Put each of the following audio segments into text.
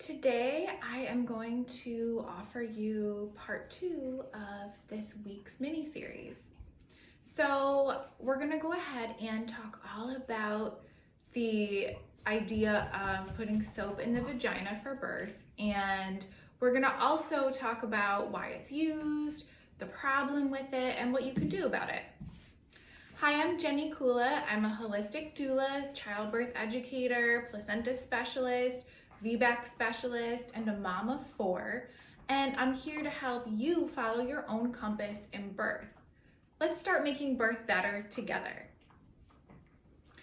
Today I am going to offer you part 2 of this week's mini-series. So we're gonna go ahead and talk all about the idea of putting soap in the vagina for birth, and we're gonna also talk about why it's used, the problem with it, and what you can do about it. Hi, I'm Jenny Kula. I'm a holistic doula, childbirth educator, placenta specialist, VBAC specialist, and a mom of 4, and I'm here to help you follow your own compass in birth. Let's start making birth better together.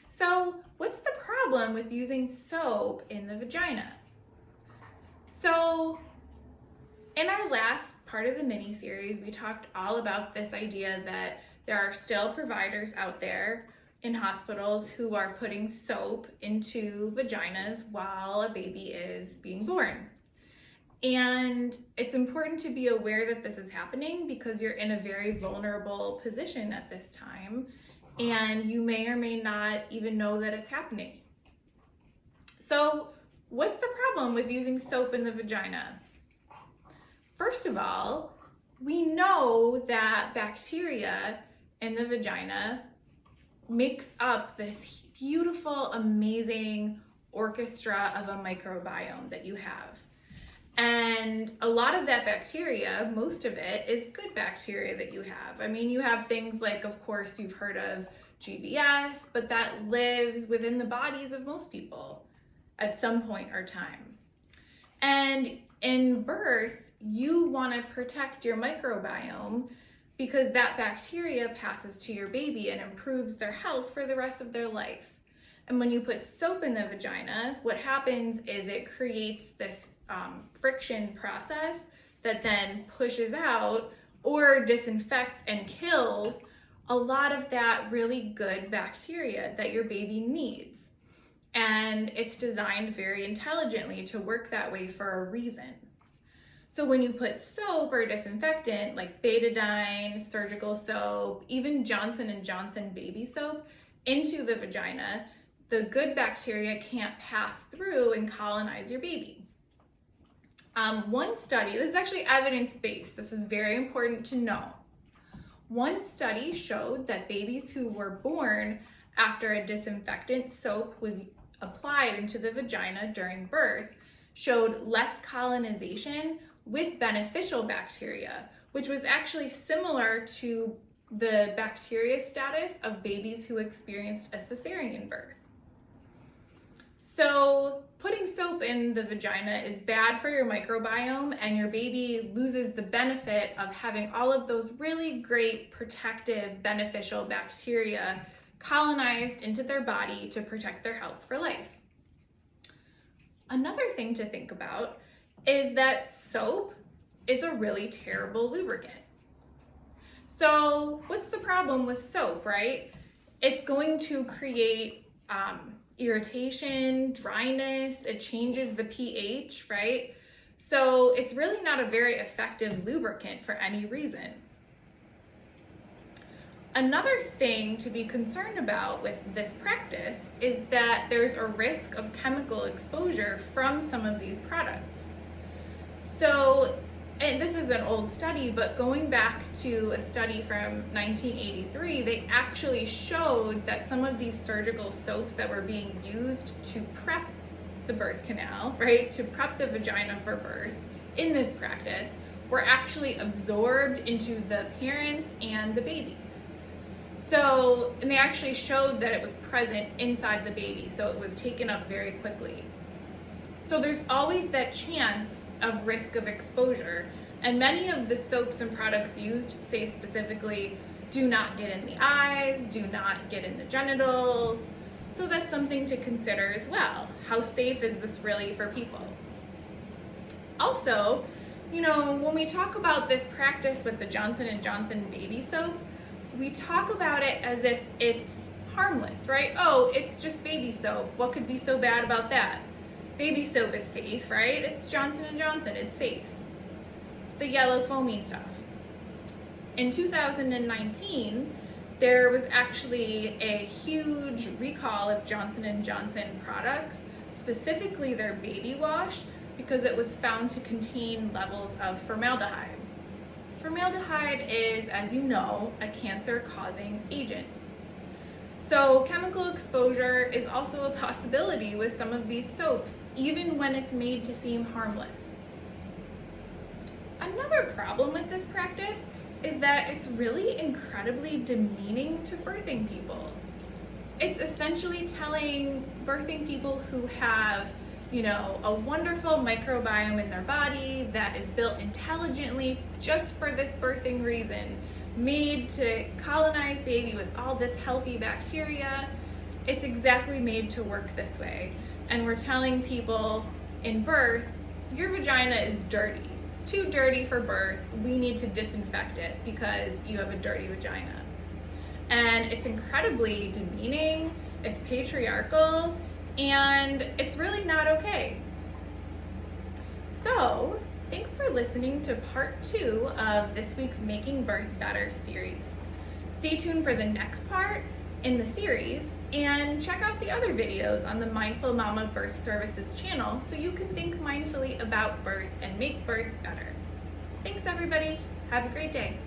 So, what's the problem with using soap in the vagina? So, in our last part of the mini-series, we talked all about this idea that there are still providers out there in hospitals who are putting soap into vaginas while a baby is being born. And it's important to be aware that this is happening because you're in a very vulnerable position at this time, and you may or may not even know that it's happening. So, what's the problem with using soap in the vagina? First of all, we know that bacteria in the vagina makes up this beautiful, amazing orchestra of a microbiome that you have. And a lot of that bacteria, most of it, is good bacteria that you have. I mean, you have things like, of course, you've heard of GBS, but that lives within the bodies of most people at some point or time. And in birth, you want to protect your microbiome because that bacteria passes to your baby and improves their health for the rest of their life. And when you put soap in the vagina, what happens is it creates this friction process that then pushes out or disinfects and kills a lot of that really good bacteria that your baby needs. And it's designed very intelligently to work that way for a reason. So when you put soap or disinfectant like betadine, surgical soap, even Johnson & Johnson baby soap into the vagina, the good bacteria can't pass through and colonize your baby. One study, this is actually evidence-based, this is very important to know. One study showed that babies who were born after a disinfectant soap was applied into the vagina during birth showed less colonization with beneficial bacteria, which was actually similar to the bacteria status of babies who experienced a cesarean birth. So putting soap in the vagina is bad for your microbiome, and your baby loses the benefit of having all of those really great protective beneficial bacteria colonized into their body to protect their health for life. Another thing to think about is that soap is a really terrible lubricant. So what's the problem with soap, right? It's going to create irritation, dryness, it changes the pH, right? So it's really not a very effective lubricant for any reason. Another thing to be concerned about with this practice is that there's a risk of chemical exposure from some of these products. So, and this is an old study, but going back to a study from 1983, they actually showed that some of these surgical soaps that were being used to prep the birth canal, right, to prep the vagina for birth in this practice, were actually absorbed into the parents and the babies. So, and they actually showed that it was present inside the baby, so it was taken up very quickly. So there's always that chance of risk of exposure, and many of the soaps and products used say specifically, do not get in the eyes, do not get in the genitals, so that's something to consider as well. How safe is this really for people? Also, you know, when we talk about this practice with the Johnson & Johnson baby soap, we talk about it as if it's harmless, right? Oh, it's just baby soap. What could be so bad about that? Baby soap is safe, right? It's Johnson & Johnson, it's safe. The yellow foamy stuff. In 2019, there was actually a huge recall of Johnson & Johnson products, specifically their baby wash, because it was found to contain levels of formaldehyde. Formaldehyde is, as you know, a cancer-causing agent. So chemical exposure is also a possibility with some of these soaps, even when it's made to seem harmless. Another problem with this practice is that it's really incredibly demeaning to birthing people. It's essentially telling birthing people who have, a wonderful microbiome in their body that is built intelligently just for this birthing reason, made to colonize baby with all this healthy bacteria. It's exactly made to work this way. And we're telling people in birth, your vagina is dirty. It's too dirty for birth. We need to disinfect it because you have a dirty vagina. And it's incredibly demeaning, it's patriarchal, and it's really not okay. So, thanks for listening to part 2 of this week's Making Birth Better series. Stay tuned for the next part in the series and check out the other videos on the Mindful Mama Birth Services channel so you can think mindfully about birth and make birth better. Thanks everybody. Have a great day.